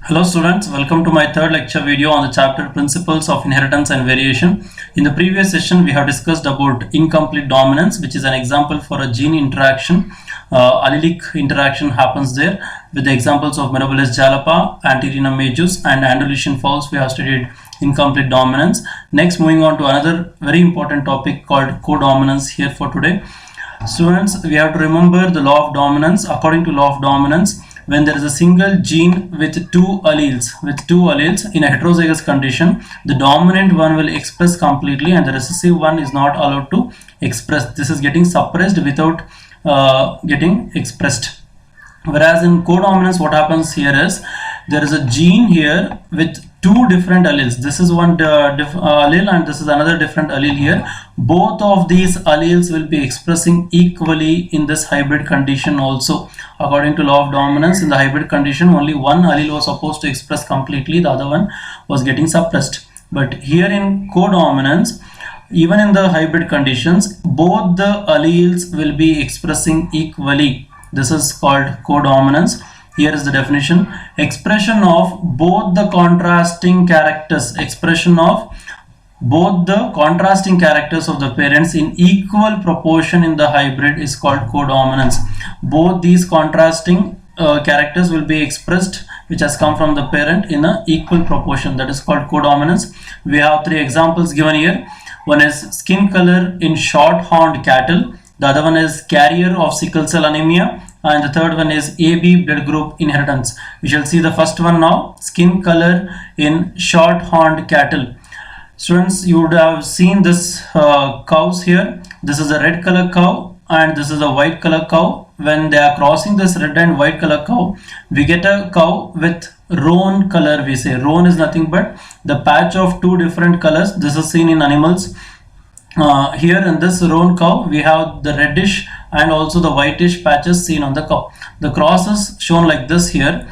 Hello students, welcome to my third lecture video on the chapter Principles of Inheritance and Variation. In the previous session, we have discussed about incomplete dominance, which is an example for a gene interaction. Allelic interaction happens there with the examples of Monobolus jalapa, Antirrhinum majus and Andalusian fowls. We have studied incomplete dominance. Next, moving on to another very important topic called codominance here for today. Students, we have to remember the law of dominance. According to law of dominance, when there is a single gene with two alleles in a heterozygous condition, the dominant one will express completely and the recessive one is not allowed to express. This is getting suppressed without getting expressed. Whereas in codominance, what happens here is there is a gene here with two different alleles. This is one allele and this is another different allele here. Both of these alleles will be expressing equally in this hybrid condition also. According to law of dominance, in the hybrid condition, only one allele was supposed to express completely, the other one was getting suppressed. But here in codominance, even in the hybrid conditions, both the alleles will be expressing equally. This is called codominance. Here is the definition: expression of both the contrasting characters, of the parents in equal proportion in the hybrid is called codominance. Both these contrasting characters will be expressed, which has come from the parent, in an equal proportion. That is called codominance. We have three examples given here. One is skin color in short-horned cattle. The other one is carrier of sickle cell anemia. And the third one is AB blood group inheritance. We shall see the first one now: skin color in short-horned cattle. Students, you would have seen this cows here. This is a red color cow and this is a white color cow. When they are crossing this red and white color cow, we get a cow with roan color. We say roan is nothing but the patch of two different colors. This is seen in animals. Here in this roan cow, we have the reddish and also the whitish patches seen on the cow. The cross is shown like this here.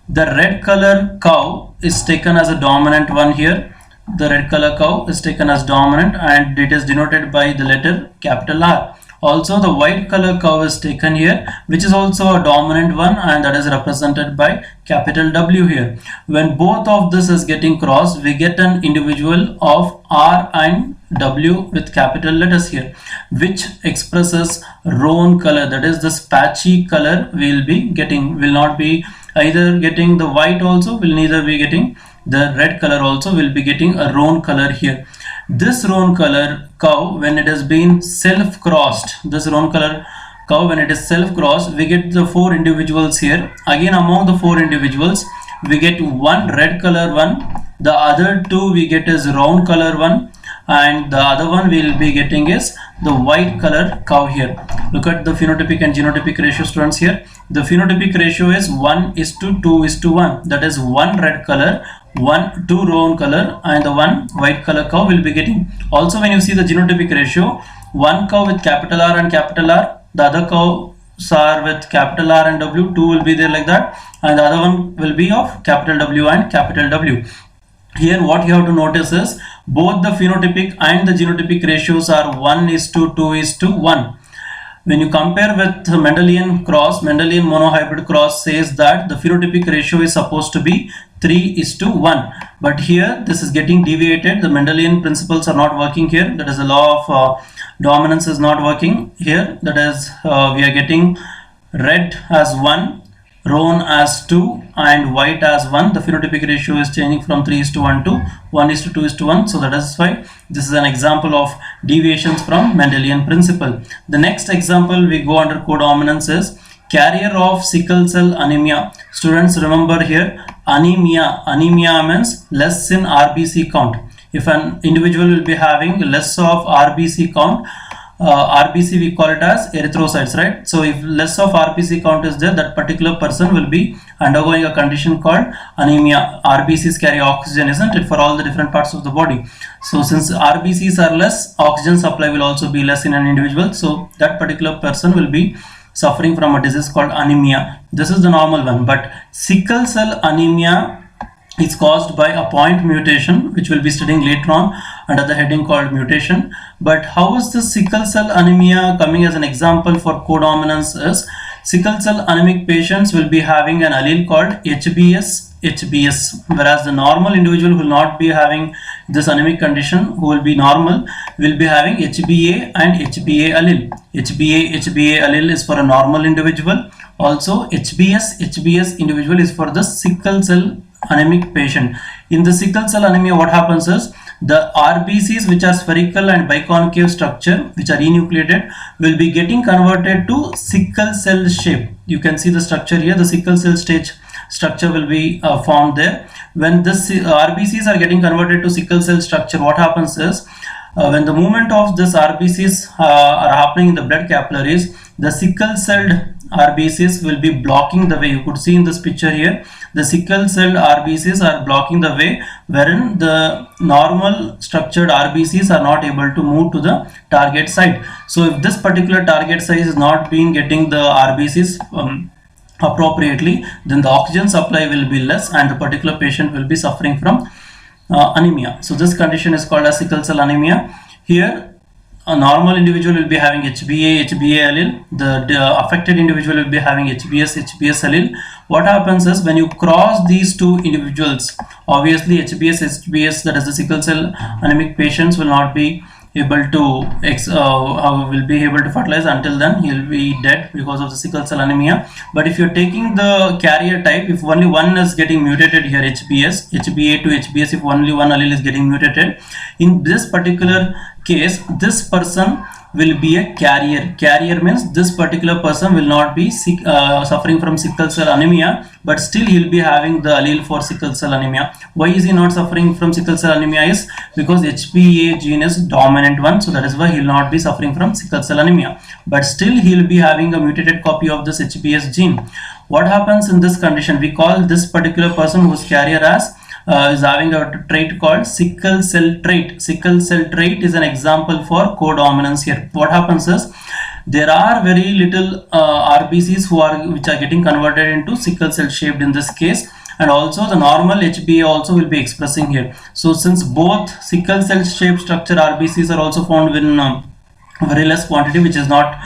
The red color cow is taken as a dominant one here. The red color cow is taken as dominant and it is denoted by the letter capital R. Also, the white color cow is taken here, which is also a dominant one, and that is represented by capital W here. When both of this is getting crossed, we get an individual of R and W with capital letters here, which expresses roan color. That is, this patchy color we will be getting. Will not be either getting the white also, will neither be getting the red color also, will be getting a roan color here. This roan color cow, when it has been self-crossed, we get the four individuals here. Again, among the four individuals, we get one red color one, the other two we get is round color one, and the other one we will be getting is the white color cow here. Look at the phenotypic and genotypic ratio, students. Here the phenotypic ratio is 1:2:1. That is, one red color, two roan color, and the one white color cow will be getting. Also, when you see the genotypic ratio, one cow with capital R and capital R, the other cows are with capital R and W, two will be there like that, and the other one will be of capital W and capital W. Here what you have to notice is both the phenotypic and the genotypic ratios are 1:2:1. When you compare with Mendelian monohybrid cross says that the phenotypic ratio is supposed to be 3:1. But here this is getting deviated. The Mendelian principles are not working here. That is, the law of dominance is not working here. That is, we are getting red as 1, roan as 2 and white as 1. The phenotypic ratio is changing from 3:1 to 1:2:1. So that is why this is an example of deviations from Mendelian principle. The next example we go under codominance is carrier of sickle cell anemia. Students, remember here, anemia means less in RBC count. If an individual will be having less of RBC count, RBC we call it as erythrocytes, right? So if less of RBC count is there, that particular person will be undergoing a condition called anemia. RBCs carry oxygen, isn't it, for all the different parts of the body. So since RBCs are less, oxygen supply will also be less in an individual. So that particular person will be suffering from a disease called anemia. This is the normal one. But sickle cell anemia is caused by a point mutation, which we'll be studying later on under the heading called mutation. But how is the sickle cell anemia coming as an example for codominance is, sickle cell anemic patients will be having an allele called HBS HbS, whereas the normal individual who will not be having this anemic condition, who will be normal, will be having HbA and HbA allele. HbA allele is for a normal individual. Also HbS individual is for the sickle cell anemic patient. In the sickle cell anemia, what happens is the RBCs, which are spherical and biconcave structure, which are enucleated, will be getting converted to sickle cell shape. You can see the structure here. The sickle cell stage structure will be formed there. When this RBCs are getting converted to sickle cell structure, what happens is when the movement of this RBCs are happening in the blood capillaries, the sickle celled RBCs will be blocking the way. You could see in this picture here, the sickle celled RBCs are blocking the way, wherein the normal structured RBCs are not able to move to the target site. So if this particular target site is not being getting the RBCs appropriately, then the oxygen supply will be less and the particular patient will be suffering from anemia. So this condition is called as sickle cell anemia. Here a normal individual will be having HbA allele. The affected individual will be having HbS allele. What happens is when you cross these two individuals, obviously HbS, that is the sickle cell anemic patients, will not be able to fertilize. Until then he will be dead because of the sickle cell anemia. But if you're taking the carrier type, if only one is getting mutated here, HbA to HbS, if only one allele is getting mutated, in this particular case, this person will be a carrier. Carrier means this particular person will not be suffering from sickle cell anemia, but still he will be having the allele for sickle cell anemia. Why is he not suffering from sickle cell anemia? Is because HbA gene is dominant one, so that is why he will not be suffering from sickle cell anemia, but still he will be having a mutated copy of this HbS gene. What happens in this condition? We call this particular person who is carrier as is having a trait called sickle cell trait. Sickle cell trait is an example for codominance here. What happens is there are very little RBCs which are getting converted into sickle cell shaped in this case, and also the normal HbA also will be expressing here. So since both sickle cell shaped structure RBCs are also found in very less quantity, which is not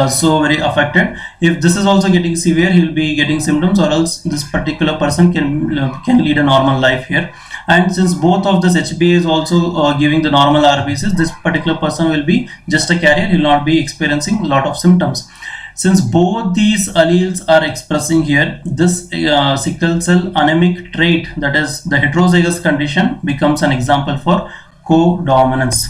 so very affected, if this is also getting severe, he will be getting symptoms, or else this particular person can lead a normal life here. And since both of this HbA is also giving the normal RBCs, this particular person will be just a carrier. He will not be experiencing a lot of symptoms. Since both these alleles are expressing here, this sickle cell anemic trait, that is the heterozygous condition, becomes an example for codominance.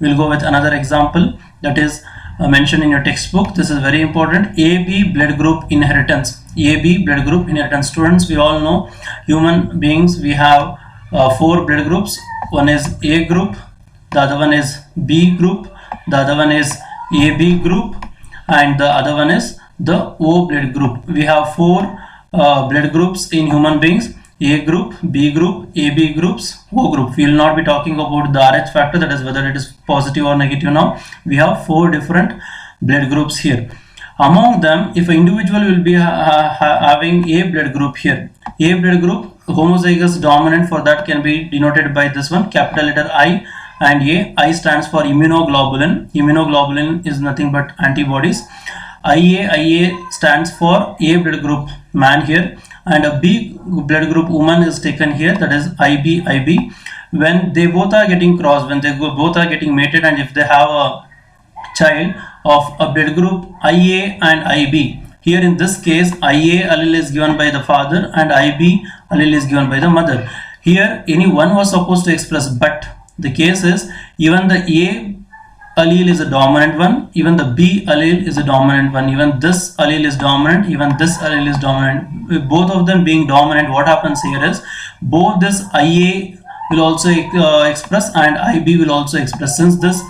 We'll go with another example that is mentioned in your textbook. This is very important. AB blood group inheritance. AB blood group inheritance. Students, we all know human beings, we have 4 blood groups. One is A group, the other one is B group, the other one is AB group, and the other one is the O blood group. We have 4 blood groups in human beings: A group, B group, AB groups, O group. We will not be talking about the Rh factor, that is whether it is positive or negative now. We have 4 different blood groups here. Among them, if an individual will be having A blood group here, A blood group, homozygous dominant for that can be denoted by this one, capital letter I and A. I stands for immunoglobulin. Immunoglobulin is nothing but antibodies. IA stands for A blood group man here, and a B blood group woman is taken here, that is IB. When they both are getting crossed, when they both are getting mated, and if they have a child of a blood group IA and IB, here in this case IA allele is given by the father and IB allele is given by the mother. Here any one was supposed to express, but the case is even the A allele is a dominant one, even the B allele is a dominant one, even this allele is dominant, even this allele is dominant. With both of them being dominant, what happens here is both this IA will also express and IB will also express. Since this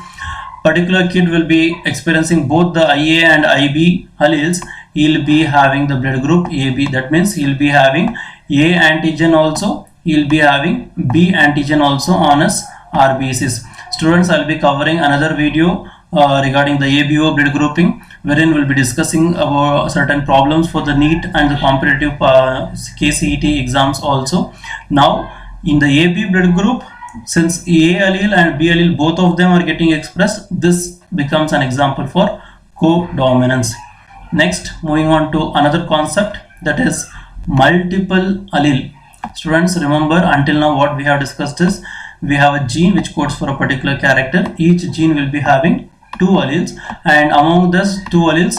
particular kid will be experiencing both the IA and IB alleles, he will be having the blood group AB. That means he will be having A antigen also, he will be having B antigen also on his RBCs. Students, I will be covering another video regarding the ABO blood grouping, wherein we will be discussing about certain problems for the NEET and the competitive KCET exams also. Now, in the AB blood group, since A allele and B allele, both of them are getting expressed, this becomes an example for codominance. Next, moving on to another concept, that is multiple allele. Students, remember until now what we have discussed is we have a gene which codes for a particular character. Each gene will be having two alleles, and among those two alleles,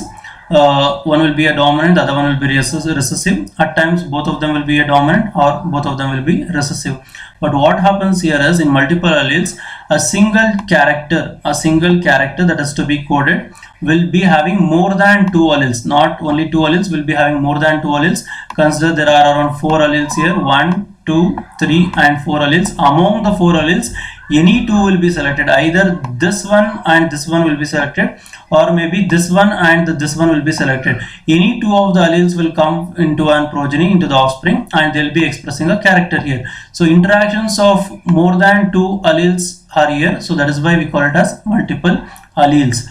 one will be a dominant, the other one will be recessive. At times both of them will be a dominant or both of them will be recessive. But what happens here is in multiple alleles, a single character that is to be coded will be having more than two alleles. Not only two alleles, will be having more than two alleles. Consider there are around 4 alleles here, 1, 2, 3 and 4 alleles. Among the 4 alleles, any two will be selected. Either this one and this one will be selected, or maybe this one and this one will be selected. Any two of the alleles will come into an progeny, into the offspring, and they will be expressing a character here. So interactions of more than two alleles are here, so that is why we call it as multiple alleles.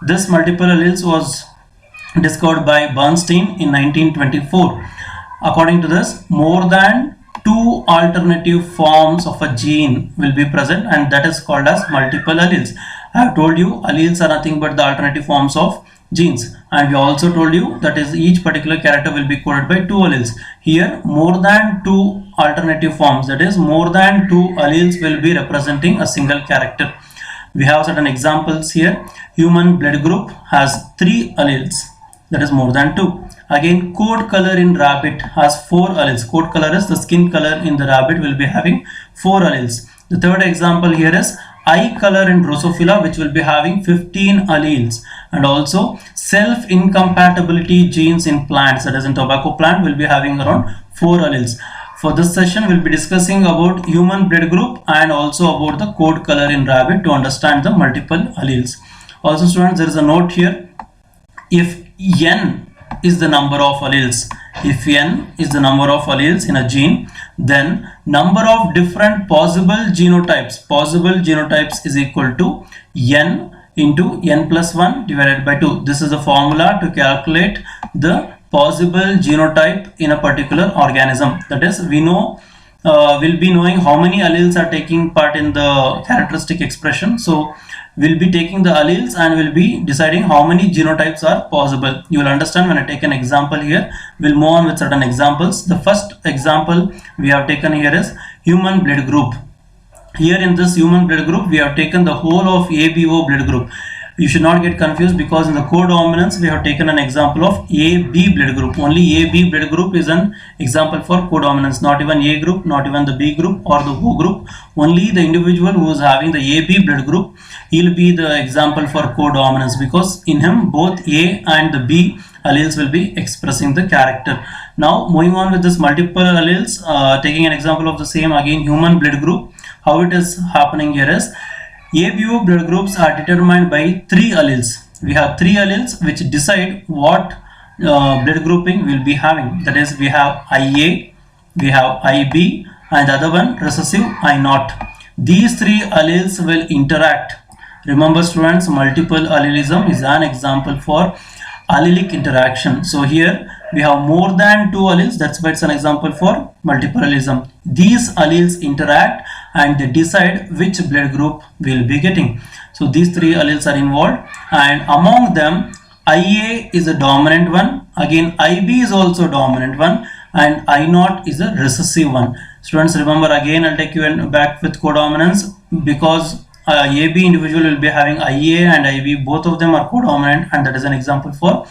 This multiple alleles was discovered by Bernstein in 1924. According to this, more than two alternative forms of a gene will be present, and that is called as multiple alleles. I have told you alleles are nothing but the alternative forms of genes, and we also told you that is each particular character will be coded by two alleles. Here more than two alternative forms, that is more than two alleles will be representing a single character. We have certain examples here. Human blood group has 3 alleles, that is more than 2. Again, coat color in rabbit has 4 alleles. Coat color is the skin color in the rabbit, will be having 4 alleles. The third example here is eye color in Drosophila, which will be having 15 alleles. And also self-incompatibility genes in plants, that is in tobacco plant, will be having around 4 alleles. For this session, we'll be discussing about human blood group and also about the coat color in rabbit to understand the multiple alleles. Also students, there is a note here. If n is the number of alleles, if n is the number of alleles in a gene, then number of different possible genotypes is equal to n into n plus 1 divided by 2. This is a formula to calculate the possible genotype in a particular organism. That is, we know we'll be knowing how many alleles are taking part in the characteristic expression. So we'll be taking the alleles and we'll be deciding how many genotypes are possible. You will understand when I take an example here. We'll move on with certain examples. The first example we have taken here is human blood group. Here in this human blood group, we have taken the whole of ABO blood group. You should not get confused, because in the codominance we have taken an example of AB blood group. Only AB blood group is an example for codominance, not even A group, not even the B group or the O group. Only the individual who is having the AB blood group, he will be the example for codominance, because in him both A and the B alleles will be expressing the character. Now moving on with this multiple alleles, taking an example of the same, again human blood group. How it is happening here is, ABO blood groups are determined by 3 alleles. We have 3 alleles which decide what blood grouping will be having. That is, we have IA, we have IB, and the other one recessive I0. These 3 alleles will interact. Remember students, multiple allelism is an example for allelic interaction. So here we have more than 2 alleles, that's why it's an example for multiple allelism. These alleles interact and they decide which blood group we'll be getting. So these 3 alleles are involved, and among them IA is a dominant one, again IB is also dominant one, and I0 is a recessive one. Students, remember, again I'll take you back with codominance, because AB individual will be having IA and IB, both of them are codominant, and that is an example for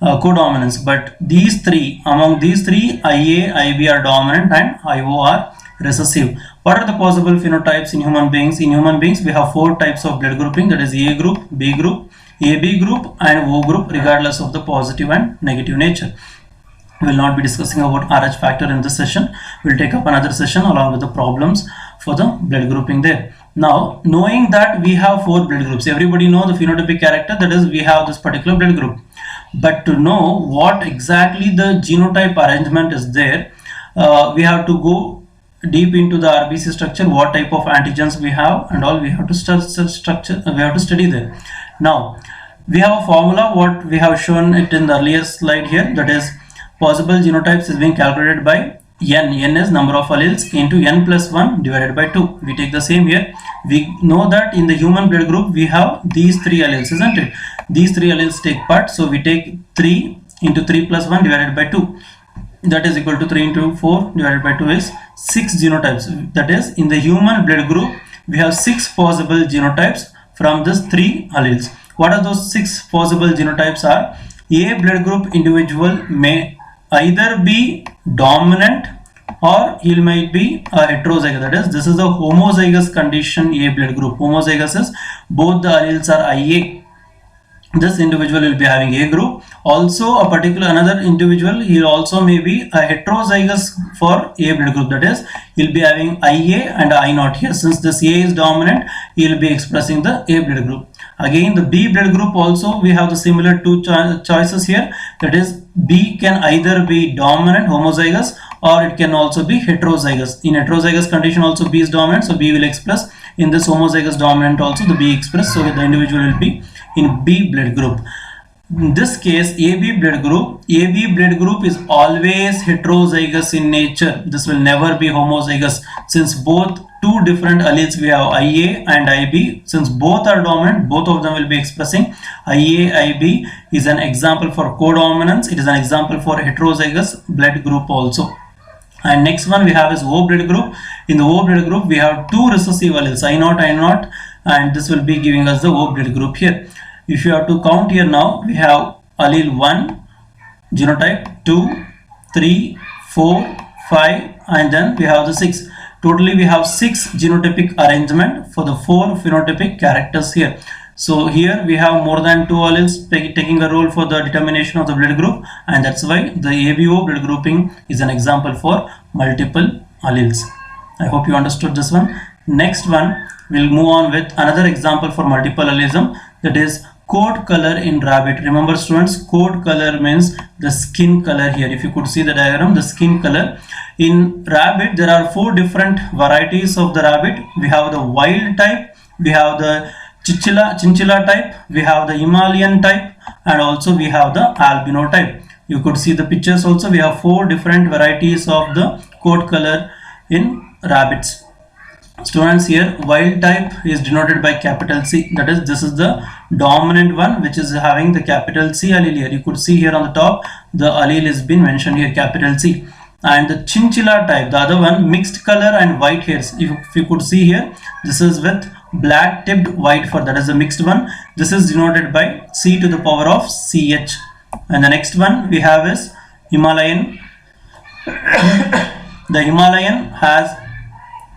codominance. But these 3, among these 3, IA, IB are dominant and IO are recessive. What are the possible phenotypes in human beings? In human beings, we have 4 types of blood grouping, that is A group, B group, AB group and O group, regardless of the positive and negative nature. We will not be discussing about Rh factor in this session. We will take up another session along with the problems for the blood grouping there. Now, knowing that we have 4 blood groups, everybody know the phenotypic character, that is, we have this particular blood group. But to know what exactly the genotype arrangement is there, we have to go deep into the RBC structure, what type of antigens we have and all. We have to study there. Now we have a formula, what we have shown it in the earlier slide here, that is possible genotypes is being calculated by n is number of alleles into n plus 1 divided by 2. We take the same here. We know that in the human blood group we have these 3 alleles, isn't it? These 3 alleles take part, so we take 3 into 3 plus 1 divided by 2. that is equal to 3 into 4 divided by 2 is 6 genotypes. That is, in the human blood group we have 6 possible genotypes from these 3 alleles. What are those 6 possible genotypes are? A blood group individual may either be dominant or he might be a heterozygous. That is, this is the homozygous condition. A blood group, homozygous is both the alleles are IA. This individual will be having A group. Also, a particular another individual, he also may be a heterozygous for A blood group. That is, he'll be having IA and I naught here. Since this A is dominant, he will be expressing the A blood group. Again, the B blood group also, we have the similar two choices here. That is, B can either be dominant, homozygous, or it can also be heterozygous. In heterozygous condition also B is dominant, so B will express. In this homozygous dominant also the B express, so the individual will be in B blood group. In this case, AB blood group is always heterozygous in nature. This will never be homozygous, since both two different alleles we have IA and IB. Since both are dominant, both of them will be expressing IA. IB is an example for codominance. It is an example for heterozygous blood group also. And next one we have is O blood group. In the O blood group we have two recessive alleles, I naught, and this will be giving us the O blood group here. If you have to count here now, we have allele 1 genotype, 2, 3, 4, 5, and then we have the 6. Totally we have 6 genotypic arrangement for the 4 phenotypic characters here. So here we have more than 2 alleles taking a role for the determination of the blood group, and that's why the ABO blood grouping is an example for multiple alleles. I hope you understood this one. Next one, we'll move on with another example for multiple allelism, that is coat color in rabbit. Remember students, coat color means the skin color here. If you could see the diagram, the skin color. In rabbit there are 4 different varieties of the rabbit. We have the wild type, we have the chinchilla type, we have the Himalayan type, and also we have the albino type. You could see the pictures also. We have 4 different varieties of the coat color in rabbits. Students, here wild type is denoted by capital C. That is, this is the dominant one which is having the capital C allele here. You could see here on the top the allele is been mentioned here, capital C. And the chinchilla type, the other one, mixed color and white hairs. If you could see here, this is with black tipped white fur, that is the mixed one. This is denoted by C to the power of CH. And the next one we have is Himalayan. The Himalayan has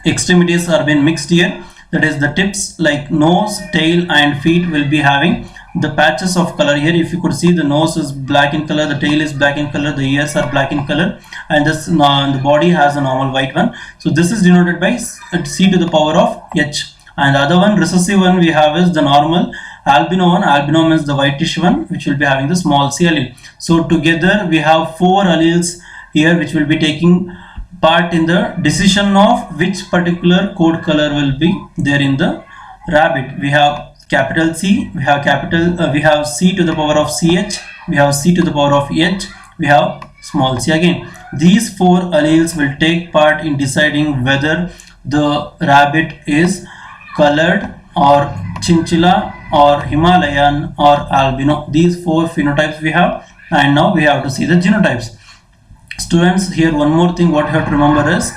extremities are been mixed here. That is, the tips like nose, tail and feet will be having the patches of color here. If you could see, the nose is black in color, the tail is black in color, the ears are black in color, and this the body has a normal white one. So this is denoted by C to the power of H. And the other one, recessive one, we have is the normal albino one. Albino means the whitish one, which will be having the small c allele. So together we have 4 alleles here which will be taking part in the decision of which particular coat color will be there in the rabbit. We have capital C, we have C to the power of CH, we have C to the power of H, we have small c again. These 4 alleles will take part in deciding whether the rabbit is colored or chinchilla or Himalayan or albino. These 4 phenotypes we have, and now we have to see the genotypes. Students, here one more thing what you have to remember is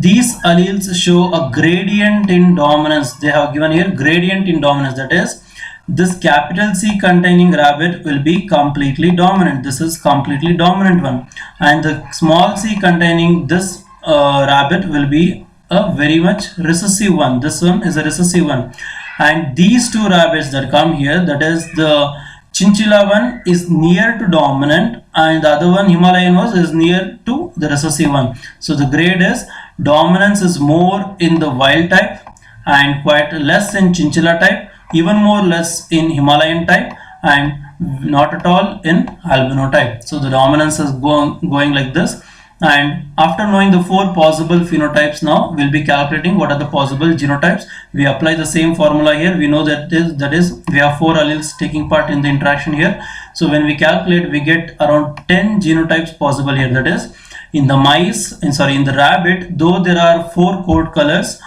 these alleles show a gradient in dominance. They have given here gradient in dominance. That is, this capital C containing rabbit will be completely dominant. This is completely dominant one, and the small c containing this rabbit will be a very much recessive one. This one is a recessive one, and these 2 rabbits that come here, that is the chinchilla one is near to dominant, and the other one, Himalayan was, is near to the recessive one. So the grade is dominance is more in the wild type and quite less in chinchilla type, even more less in Himalayan type, and not at all in albino type. So the dominance is going like this. And after knowing the 4 possible phenotypes, now we'll be calculating what are the possible genotypes. We apply the same formula here. We know that is we have 4 alleles taking part in the interaction here. So when we calculate, we get around 10 genotypes possible here. That is, in the in the rabbit, though there are 4 coat colors,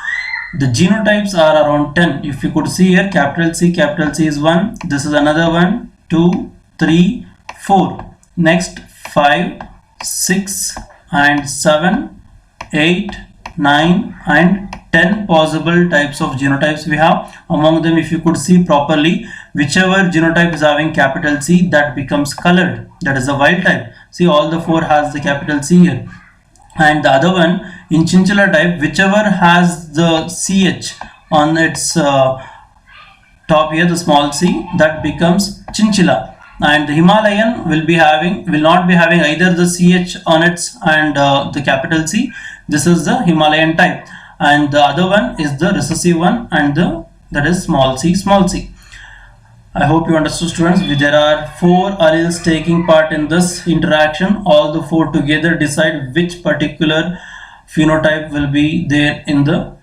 the genotypes are around 10. If you could see here, capital C is 1, this is another one, 2, 3, 4, next 5, 6 and 7, 8, 9 and 10 possible types of genotypes we have. Among them, if you could see properly, whichever genotype is having capital C, that becomes colored, that is the wild type. See, all the 4 has the capital C here. And the other one, in chinchilla type, whichever has the CH on its top here, the small c, that becomes chinchilla. And the Himalayan will not be having either the CH on its and the capital C. This is the Himalayan type. And the other one is the recessive one, and that is small c, small c. I hope you understood, students. There are 4 alleles taking part in this interaction. All the 4 together decide which particular phenotype will be there in the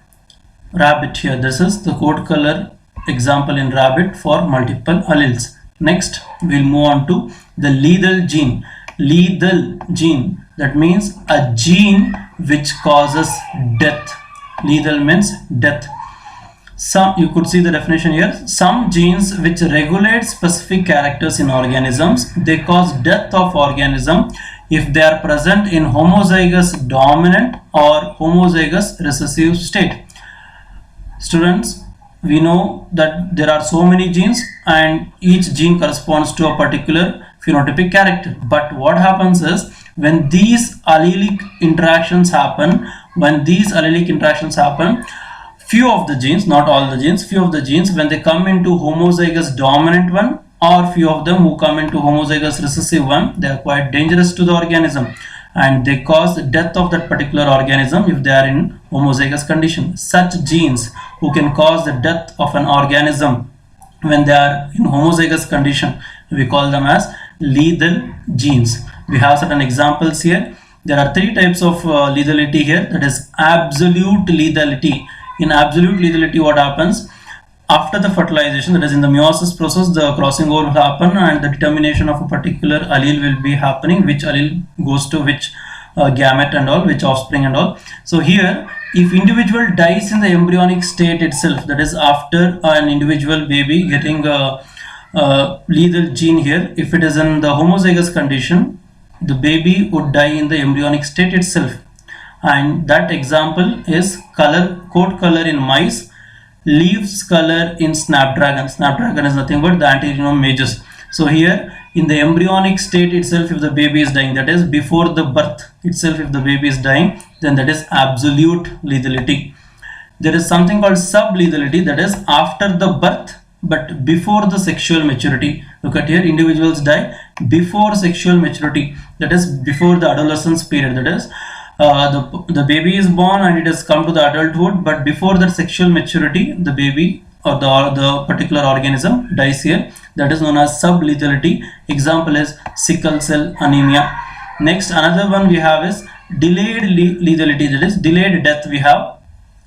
rabbit here. This is the code color example in rabbit for multiple alleles. Next, we'll move on to the lethal gene. Lethal gene, that means a gene which causes death. Lethal means death. You could see the definition here. Some genes which regulate specific characters in organisms, they cause death of organism if they are present in homozygous dominant or homozygous recessive state. Students, we know that there are so many genes and each gene corresponds to a particular phenotypic character. But what happens is, when these allelic interactions happen, few of the genes, not all the genes, few of the genes, when they come into homozygous dominant one, or few of them who come into homozygous recessive one, they are quite dangerous to the organism and they cause the death of that particular organism if they are in homozygous condition. Such genes who can cause the death of an organism when they are in homozygous condition, we call them as lethal genes. We have certain examples here. There are 3 types of lethality here, that is absolute lethality. In absolute lethality, what happens? After the fertilization, that is in the meiosis process, the crossing over will happen and the determination of a particular allele will be happening, which allele goes to which gamete and all, which offspring and all. So here, if individual dies in the embryonic state itself, that is after an individual baby getting a lethal gene here, if it is in the homozygous condition, the baby would die in the embryonic state itself. And that example is coat color in mice, leaves color in snapdragon. Snapdragon is nothing but the antigenome majus. So here in the embryonic state itself, if the baby is dying, that is before the birth itself, if the baby is dying, then that is absolute lethality. There is something called sublethality, that is after the birth but before the sexual maturity. Look at here, individuals die before sexual maturity, that is before the adolescence period. That is the baby is born and it has come to the adulthood, but before that sexual maturity, the baby or the particular organism dies here. That is known as sublethality. Example is sickle cell anemia. Next, another one we have is delayed lethality, that is delayed death we have.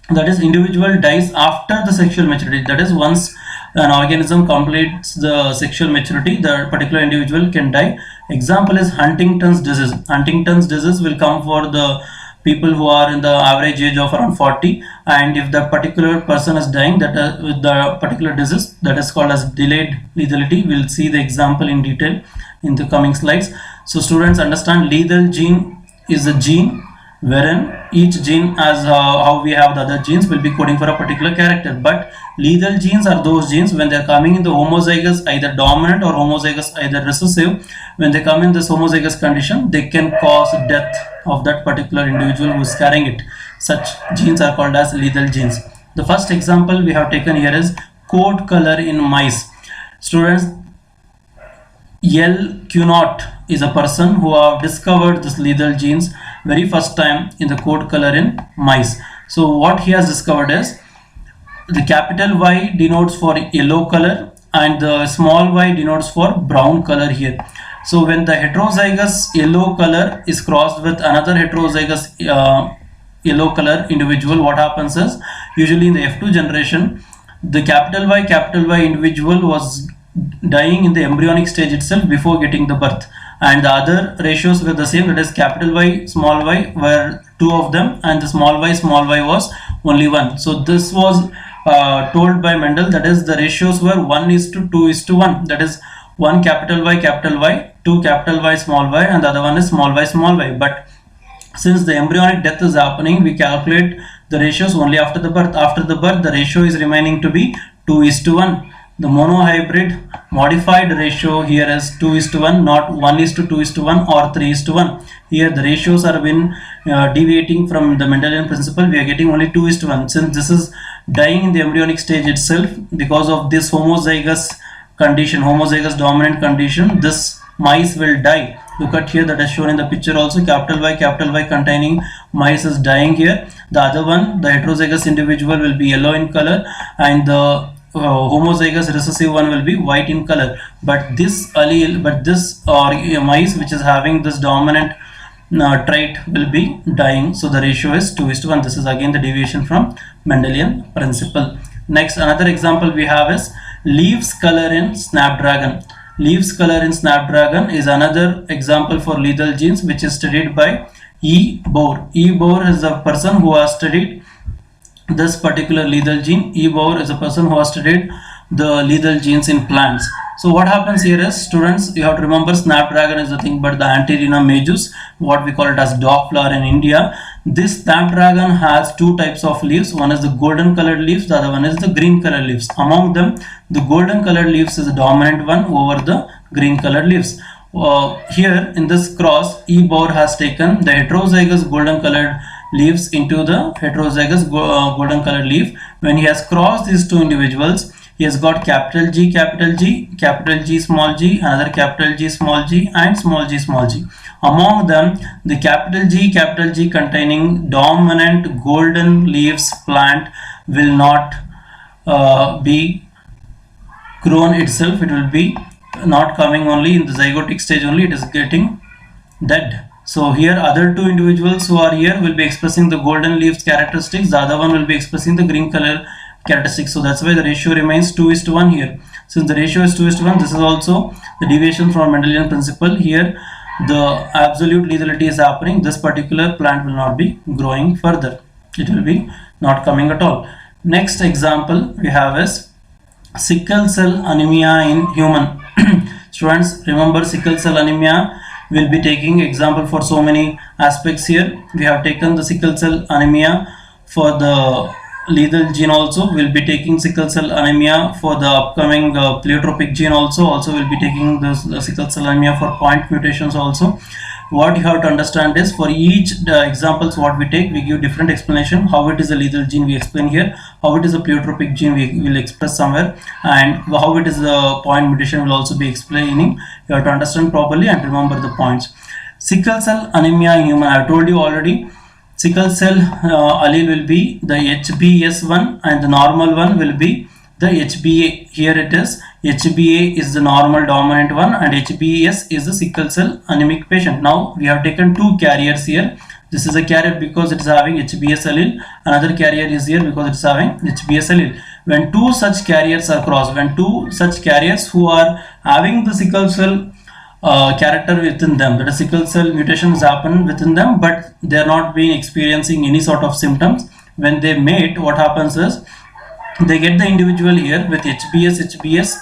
That is individual dies after the sexual maturity. That is once an organism completes the sexual maturity, the particular individual can die. Example is Huntington's disease. Huntington's disease will come for the people who are in the average age of around 40, and if the particular person is dying that with the particular disease, that is called as delayed lethality. We'll see the example in detail in the coming slides. So students, understand, lethal gene is a gene wherein each gene, as how we have the other genes, will be coding for a particular character. But lethal genes are those genes when they are coming in the homozygous either dominant or homozygous either recessive. When they come in this homozygous condition, they can cause death of that particular individual who is carrying it. Such genes are called as lethal genes. The first example we have taken here is coat color in mice. Students, L. Cunot is a person who have discovered this lethal genes very first time in the coat color in mice. So what he has discovered is the capital Y denotes for yellow color and the small y denotes for brown color here. So when the heterozygous yellow color is crossed with another heterozygous yellow color individual, what happens is, usually in the F2 generation, the capital Y individual was dying in the embryonic stage itself before getting the birth, and the other ratios were the same, that is capital Y small y were 2 of them and the small y was only 1. So this was told by Mendel, that is the ratios were 1:2:1, that is 1 capital Y, 2 two capital Y small y and the other one is small y, but since the embryonic death is happening, we calculate the ratios only after the birth. After the birth, the ratio is remaining to be 2:1. The monohybrid modified ratio here is 2:1, not 1:2:1 or 3:1. Here the ratios are been deviating from the Mendelian principle. We are getting only 2:1. Since this is dying in the embryonic stage itself, because of this homozygous condition, homozygous dominant condition, this mice will die. Look at here, that is shown in the picture also. Capital Y containing mice is dying here. The other one, the heterozygous individual, will be yellow in color, and the homozygous recessive one will be white in color. But this allele, mice which is having this dominant trait will be dying. So the ratio is 2:1. This is again the deviation from Mendelian principle. Next, another example we have is leaves color in Snapdragon. Leaves color in Snapdragon is another example for lethal genes, which is studied by E. Bohr. E. Bohr is a person who has studied this particular lethal gene. E. Bohr is a person who has studied the lethal genes in plants. So what happens here is, students, you have to remember Snapdragon is nothing but the Antirrhinum majus, what we call it as dog flower in India. This Snapdragon has two types of leaves. One is the golden colored leaves, the other one is the green colored leaves. Among them, the golden colored leaves is the dominant one over the green colored leaves. Here in this cross, E. Bohr has taken the heterozygous golden colored leaves into the heterozygous golden colored leaf. When he has crossed these two individuals, he has got capital G, small g, another capital G, small g, and small g, small g. Among them, the capital G containing dominant golden leaves plant will not be grown itself. It will be not coming only in the zygotic stage only. It is getting dead. So here other two individuals who are here will be expressing the golden leaves characteristics. The other one will be expressing the green color characteristics. So that's why the ratio remains 2:1 here. Since the ratio is 2:1, this is also the deviation from Mendelian principle. Here the absolute lethality is happening. This particular plant will not be growing further. It will be not coming at all. Next example we have is sickle cell anemia in human. Students, remember sickle cell anemia. We'll be taking example for so many aspects here. We have taken the sickle cell anemia for the lethal gene also. We'll be taking sickle cell anemia for the upcoming pleiotropic gene also. Also we'll be taking the sickle cell anemia for point mutations also. What you have to understand is, for each examples what we take, we give different explanation. How it is a lethal gene we explain here, how it is a pleiotropic gene we will express somewhere, and how it is a point mutation will also be explaining. You have to understand properly and remember the points. Sickle cell anemia in human, I have told you already. Sickle cell allele will be the HBS1 and the normal one will be the HBA. Here it is, HBA is the normal dominant one and HBS is the sickle cell anemic patient. Now we have taken two carriers here. This is a carrier because it is having HBS allele. Another carrier is here because it is having HBS allele. When two such carriers are crossed, when two such carriers who are having the sickle cell character within them, that is sickle cell mutations happen within them, but they are not being experiencing any sort of symptoms. When they mate, what happens is, they get the individual here with HBS,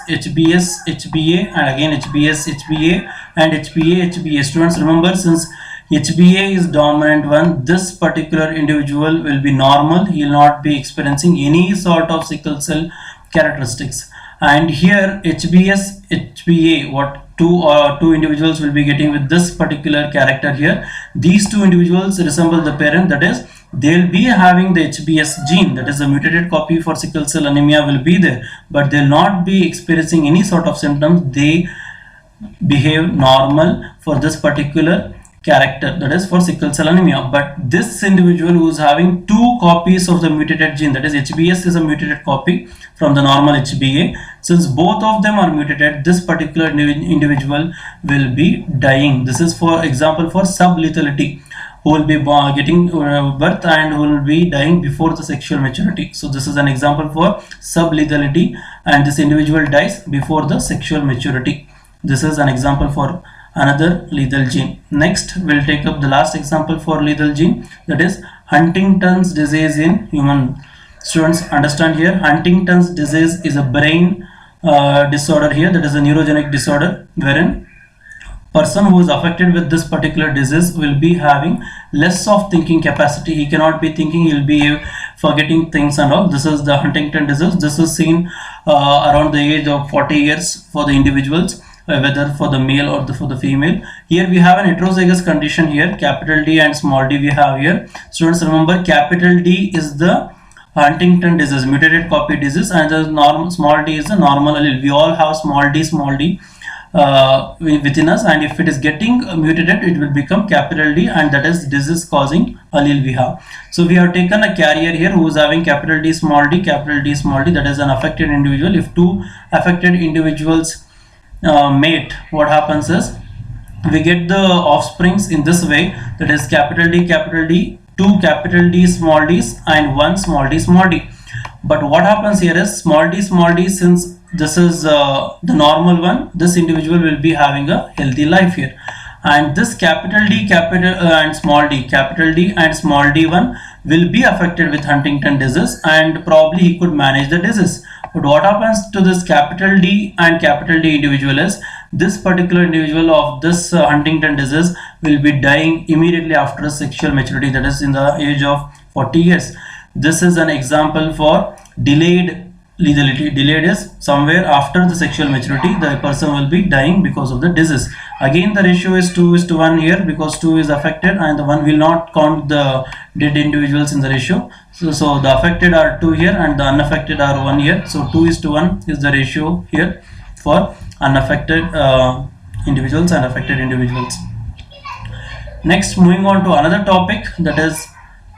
HBA, and again HBS, HBA, and HBA. Students, remember, since HBA is dominant one, this particular individual will be normal. He will not be experiencing any sort of sickle cell characteristics. And here HBS, HBA, what two individuals will be getting with this particular character here. These two individuals resemble the parent, that is, they'll be having the HBS gene, that is a mutated copy for sickle cell anemia will be there, but they'll not be experiencing any sort of symptoms. They behave normal for this particular character, that is for sickle cell anemia. But this individual who is having two copies of the mutated gene, that is HBS is a mutated copy from the normal HBA, since both of them are mutated, this particular individual will be dying. This is for example for sublethality, who will be getting birth and who will be dying before the sexual maturity. So this is an example for sublethality, and this individual dies before the sexual maturity. This is an example for another lethal gene. Next we'll take up the last example for lethal gene, that is Huntington's disease in human. Students, understand here, Huntington's disease is a brain disorder here, that is a neurogenic disorder wherein person who is affected with this particular disease will be having less of thinking capacity. He cannot be thinking, he'll be forgetting things and all. This is the Huntington disease. This is seen around the age of 40 years for the individuals, whether for the male or for the female. Here we have an heterozygous condition here, capital D and small d we have here. Students, remember, capital D is the Huntington disease, mutated copy disease, and the small d is the normal allele. We all have small d within us, and if it is getting mutated, it will become capital D, and that is disease causing allele we have. So we have taken a carrier here who is having capital D small d, that is an affected individual. If two affected individuals mate, what happens is we get the offsprings in this way, that is capital D, two capital D small d's and one small d. But what happens here is small d, since this is the normal one, this individual will be having a healthy life here, and this capital D and small d one will be affected with Huntington disease, and probably he could manage the disease. But what happens to this capital D and capital D individual is this particular individual of this Huntington disease will be dying immediately after sexual maturity, that is in the age of 40 years. This is an example for delayed lethality. Delayed is somewhere after the sexual maturity, the person will be dying because of the disease. Again, the ratio is 2:1 here, because 2 is affected and the 1 will not count the dead individuals in the ratio. So the affected are 2 here and the unaffected are 1 here. So 2:1 is the ratio here for unaffected individuals and affected individuals. Next, moving on to another topic, that is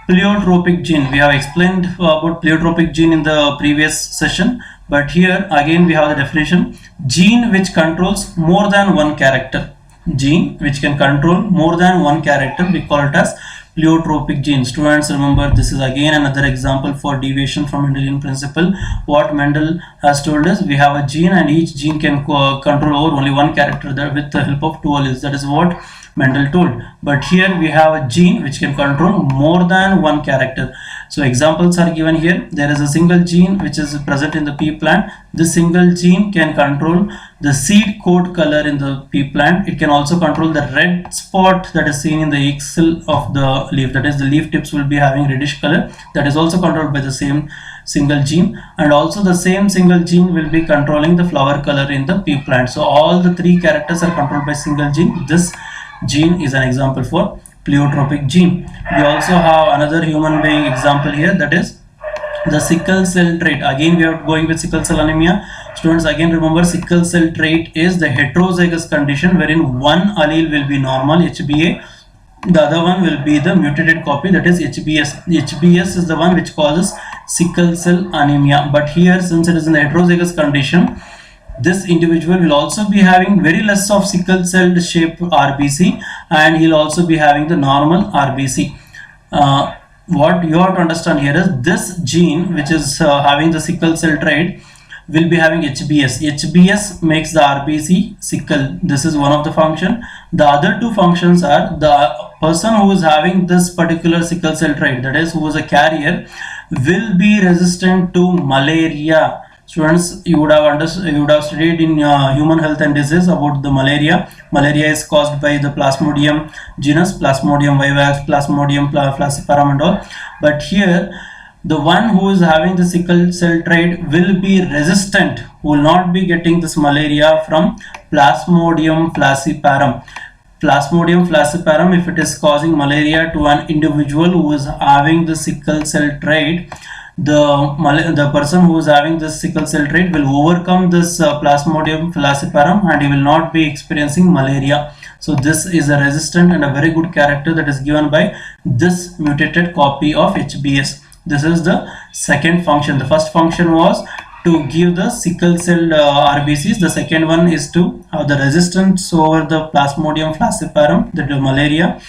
pleiotropic gene. We have explained about pleiotropic gene in the previous session, but here again we have the definition: gene which controls more than one character. Gene which can control more than one character, we call it as pleiotropic gene. Students, remember, this is again another example for deviation from Mendelian principle. What Mendel has told us, we have a gene and each gene can control over only one character there with the help of two alleles. That is what Mendel told. But here we have a gene which can control more than one character. So examples are given here. There is a single gene which is present in the pea plant. This single gene can control the seed coat color in the pea plant. It can also control the red spot that is seen in the axil of the leaf. That is, the leaf tips will be having reddish color. That is also controlled by the same single gene, and also the same single gene will be controlling the flower color in the pea plant. So all the three characters are controlled by single gene. This gene is an example for pleiotropic gene. We also have another human being example here, that is the sickle cell trait. Again we are going with sickle cell anemia. Students, again remember, sickle cell trait is the heterozygous condition wherein one allele will be normal, HBA, the other one will be the mutated copy, that is HBS. HBS is the one which causes sickle cell anemia. But here, since it is in the heterozygous condition, this individual will also be having very less of sickle cell shaped RBC, and he'll also be having the normal RBC. What you have to understand here is this gene which is having the sickle cell trait will be having HBS. HBS makes the RBC sickle. This is one of the function. The other two functions are the person who is having this particular sickle cell trait, that is, who is a carrier, will be resistant to malaria. Students, you would have studied in human health and disease about the malaria. Malaria is caused by the Plasmodium genus, Plasmodium vivax, Plasmodium falciparum and all. But here, the one who is having the sickle cell trait will be resistant, will not be getting this malaria from Plasmodium falciparum. Plasmodium falciparum, if it is causing malaria to an individual who is having the sickle cell trait, the person who is having this sickle cell trait will overcome this Plasmodium falciparum and he will not be experiencing malaria. So this is a resistant and a very good character that is given by this mutated copy of HBS. This is the second function. The first function was to give the sickle cell RBCs. The second one is to have the resistance over the Plasmodium falciparum, the malaria.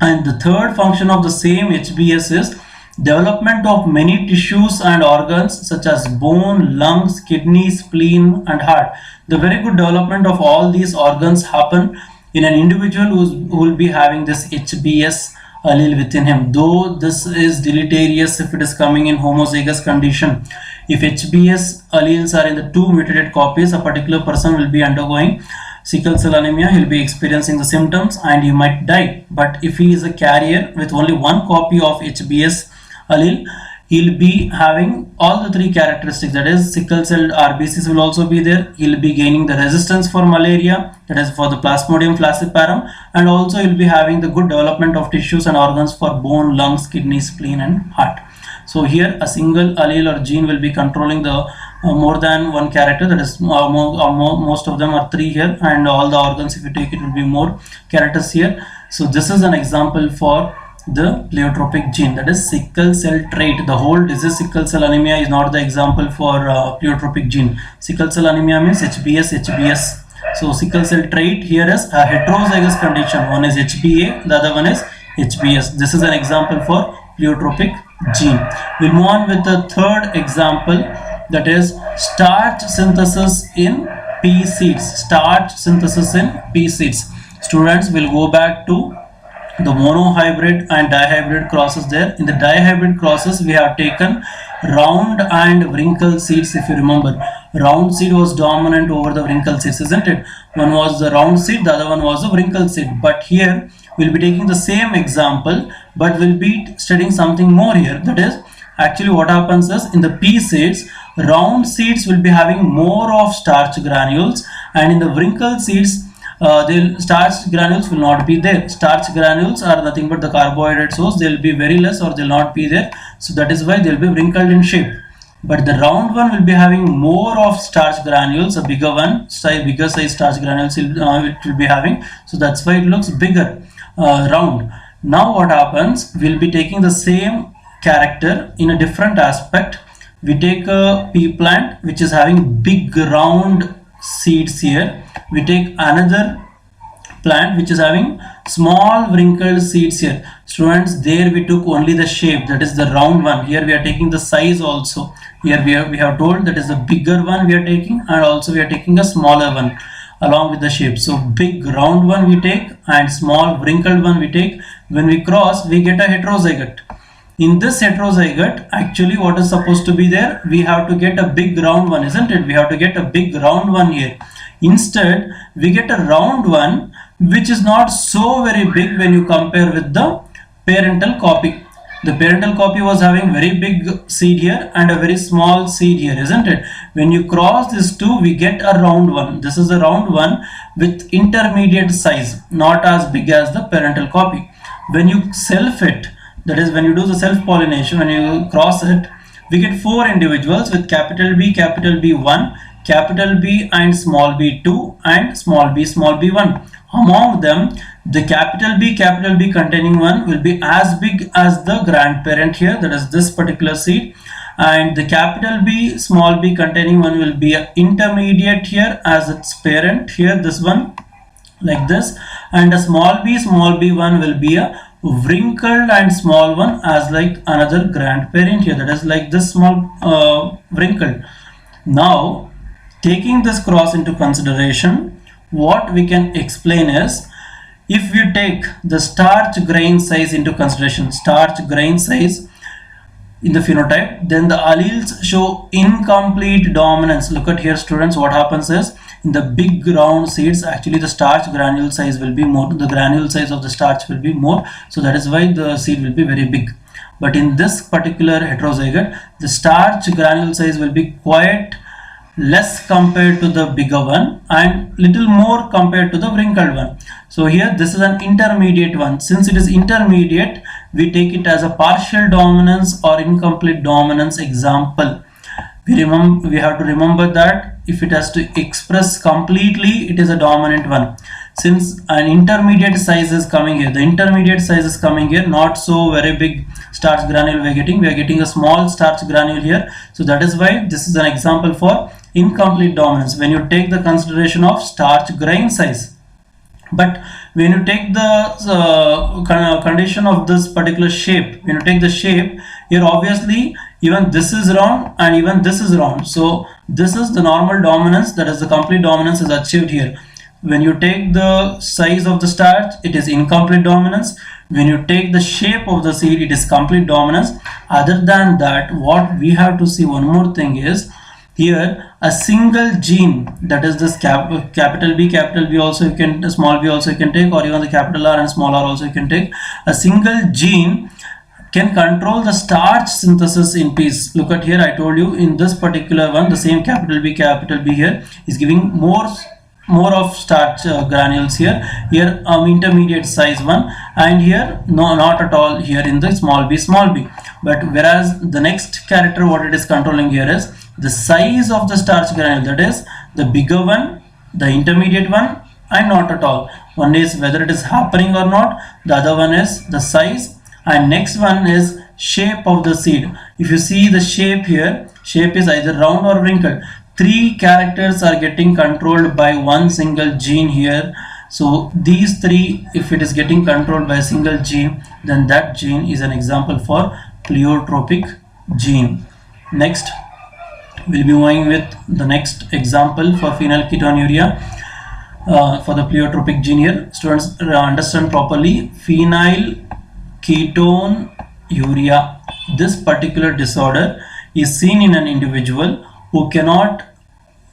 And the third function of the same HBS is development of many tissues and organs such as bone, lungs, kidney, spleen and heart. The very good development of all these organs happen in an individual who will be having this HBS allele within him, though this is deleterious if it is coming in homozygous condition. If HBS alleles are in the two mutated copies, a particular person will be undergoing sickle cell anemia, he'll be experiencing the symptoms and he might die. But if he is a carrier with only one copy of HBS allele, he'll be having all the three characteristics, that is sickle cell RBCs will also be there, he'll be gaining the resistance for malaria, that is for the Plasmodium falciparum, and also he'll be having the good development of tissues and organs for bone, lungs, kidney, spleen and heart. So here a single allele or gene will be controlling the more than one character, that is most of them are three here, and all the organs if you take it will be more characters here. So this is an example for the pleiotropic gene, that is sickle cell trait. The whole disease sickle cell anemia is not the example for pleiotropic gene. Sickle cell anemia means HBS. So sickle cell trait here is a heterozygous condition. One is HBA, the other one is HBS. This is an example for pleiotropic gene. We'll move on with the third example, that is starch synthesis in pea seeds. Starch synthesis in pea seeds. Students will go back to the monohybrid and dihybrid crosses there. In the dihybrid crosses, we have taken round and wrinkle seeds. If you remember, round seed was dominant over the wrinkle seeds, isn't it? One was the round seed, the other one was the wrinkle seed. But here we'll be taking the same example, but we'll be studying something more here. That is, actually what happens is, in the pea seeds, round seeds will be having more of starch granules, and in the wrinkle seeds, the starch granules will not be there. Starch granules are nothing but the carbohydrate source. They will be very less or they will not be there. So that is why they will be wrinkled in shape. But the round one will be having more of starch granules. A bigger one, bigger size starch granules it will be having. So that's why it looks bigger, round. Now what happens? We'll be taking the same character in a different aspect. We take a pea plant which is having big round seeds here. We take another plant which is having small wrinkled seeds here. Students, there we took only the shape, that is the round one. Here we are taking the size also. Here we have told that is the bigger one we are taking, and also we are taking a smaller one along with the shape. So big round one we take and small wrinkled one we take. When we cross, we get a heterozygote. In this heterozygote, actually what is supposed to be there? We have to get a big round one, isn't it? We have to get a big round one here. Instead, we get a round one which is not so very big when you compare with the parental copy. The parental copy was having very big seed here and a very small seed here, isn't it? When you cross these two, we get a round one. This is a round one with intermediate size, not as big as the parental copy. When you self it, that is when you do the self pollination, when you cross it, we get 4 individuals with capital B1, capital B and small b2 and small b1. Among them, the capital B containing one will be as big as the grandparent here, that is this particular seed, and the capital B small b containing one will be an intermediate here as its parent here, this one like this, and a small b1 will be a wrinkled and small one as like another grandparent here, that is like this small wrinkled. Now taking this cross into consideration, what we can explain is, if you take the starch grain size into consideration, starch grain size in the phenotype, then the alleles show incomplete dominance. Look at here, students, what happens is, in the big round seeds, actually the starch granule size will be more, the granule size of the starch will be more, so that is why the seed will be very big. But in this particular heterozygote, the starch granule size will be quite less compared to the bigger one and little more compared to the wrinkled one. So here this is an intermediate one. Since it is intermediate, we take it as a partial dominance or incomplete dominance example. We have to remember that if it has to express completely, it is a dominant one. Since an intermediate size is coming here, the intermediate size is coming here, not so very big starch granule we are getting a small starch granule here. So that is why this is an example for incomplete dominance when you take the consideration of starch grain size. But when you take the condition of this particular shape, when you take the shape here, obviously even this is round and even this is round. So this is the normal dominance, that is the complete dominance is achieved here. When you take the size of the starch, it is incomplete dominance. When you take the shape of the seed, it is complete dominance. Other than that, what we have to see one more thing is, here a single gene, that is this capital B also you can, small b also you can take, or even the capital R and small r also you can take. A single gene can control the starch synthesis in peas. Look at here, I told you in this particular one, the same capital B here is giving more of starch granules here intermediate size one, and here no, not at all here in the small b. But whereas the next character, what it is controlling here is the size of the starch granule, that is the bigger one, the intermediate one, and not at all. One is whether it is happening or not, the other one is the size, and next one is shape of the seed. If you see the shape here, shape is either round or wrinkled. 3 characters are getting controlled by one single gene here. So these 3, if it is getting controlled by a single gene, then that gene is an example for pleiotropic gene. Next, we'll be moving with the next example for phenylketonuria. For the pleiotropic gene here, students understand properly. Phenylketonuria, this particular disorder is seen in an individual who cannot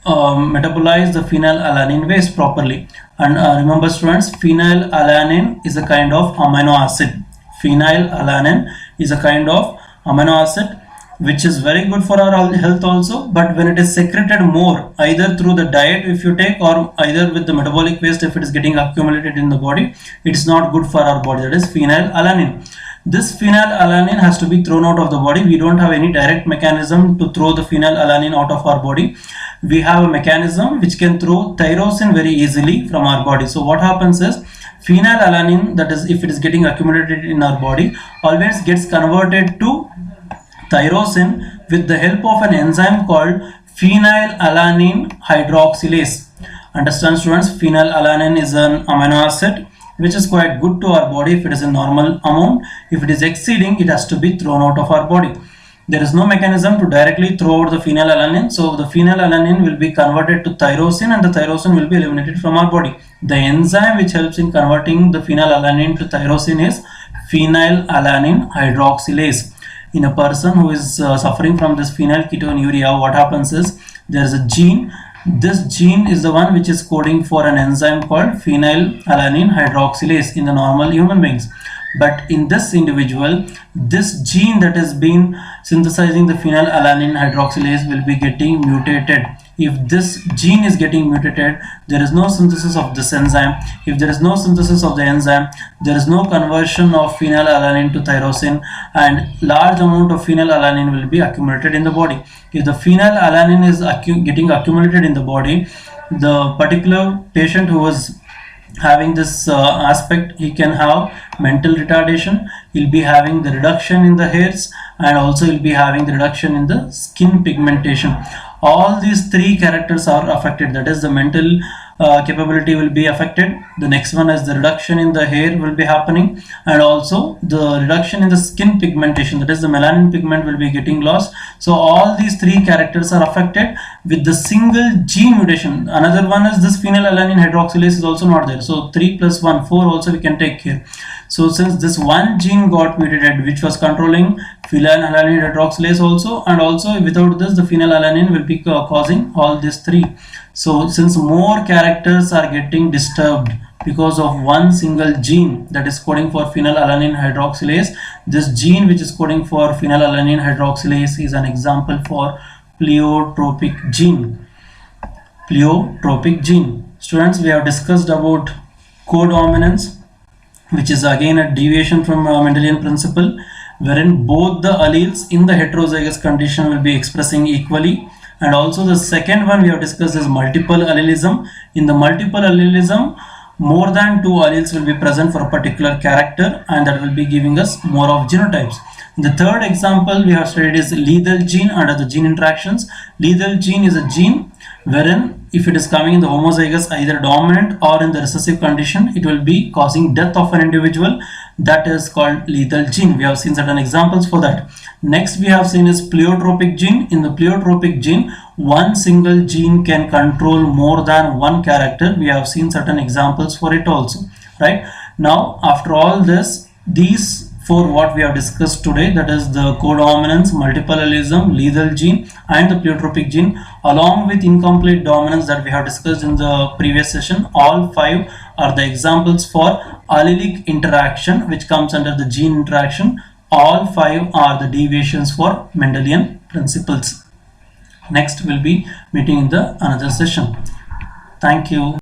metabolize the phenylalanine waste properly. And remember students, phenylalanine is a kind of amino acid. Phenylalanine is a kind of amino acid which is very good for our health also, but when it is secreted more, either through the diet if you take, or either with the metabolic waste if it is getting accumulated in the body, it's not good for our body. That is phenylalanine. This phenylalanine has to be thrown out of the body. We don't have any direct mechanism to throw the phenylalanine out of our body. We have a mechanism which can throw tyrosine very easily from our body. So what happens is, phenylalanine, that is if it is getting accumulated in our body, always gets converted to tyrosine with the help of an enzyme called phenylalanine hydroxylase. Understand students, phenylalanine is an amino acid which is quite good to our body if it is a normal amount. If it is exceeding, it has to be thrown out of our body. There is no mechanism to directly throw out the phenylalanine, so the phenylalanine will be converted to tyrosine and the tyrosine will be eliminated from our body. The enzyme which helps in converting the phenylalanine to tyrosine is phenylalanine hydroxylase. In a person who is suffering from this phenylketonuria, what happens is, there is a gene. This gene is the one which is coding for an enzyme called phenylalanine hydroxylase in the normal human beings. But in this individual, this gene that has been synthesizing the phenylalanine hydroxylase will be getting mutated. If this gene is getting mutated, there is no synthesis of this enzyme. If there is no synthesis of the enzyme, there is no conversion of phenylalanine to tyrosine, and large amount of phenylalanine will be accumulated in the body. If the phenylalanine is getting accumulated in the body, the particular patient who was having this aspect, he can have mental retardation, he'll be having the reduction in the hairs, and also he'll be having the reduction in the skin pigmentation. All these 3 characters are affected, that is the mental capability will be affected. The next one is the reduction in the hair will be happening, and also the reduction in the skin pigmentation, that is the melanin pigment will be getting lost. So all these 3 characters are affected with the single gene mutation. Another one is this phenylalanine hydroxylase is also not there. So 3 plus 1, 4 also we can take here. So since this one gene got mutated which was controlling phenylalanine hydroxylase also, and also without this the phenylalanine will be causing all these 3. So since more characters are getting disturbed because of one single gene that is coding for phenylalanine hydroxylase, this gene which is coding for phenylalanine hydroxylase is an example for pleiotropic gene. Pleiotropic gene. Students, we have discussed about codominance, which is again a deviation from Mendelian principle, wherein both the alleles in the heterozygous condition will be expressing equally. And also the second one we have discussed is multiple allelism. In the multiple allelism, more than 2 alleles will be present for a particular character, and that will be giving us more of genotypes. The third example we have studied is lethal gene under the gene interactions. Lethal gene is a gene wherein if it is coming in the homozygous either dominant or in the recessive condition, it will be causing death of an individual. That is called lethal gene. We have seen certain examples for that. Next we have seen is pleiotropic gene. In the pleiotropic gene, one single gene can control more than one character. We have seen certain examples for it also, right? Now after all this, these for what we have discussed today, that is the codominance, multiple allelism, lethal gene and the pleiotropic gene, along with incomplete dominance that we have discussed in the previous session. All 5 are the examples for allelic interaction which comes under the gene interaction. All 5 are the deviations for Mendelian principles. Next we'll be meeting in the another session. Thank you.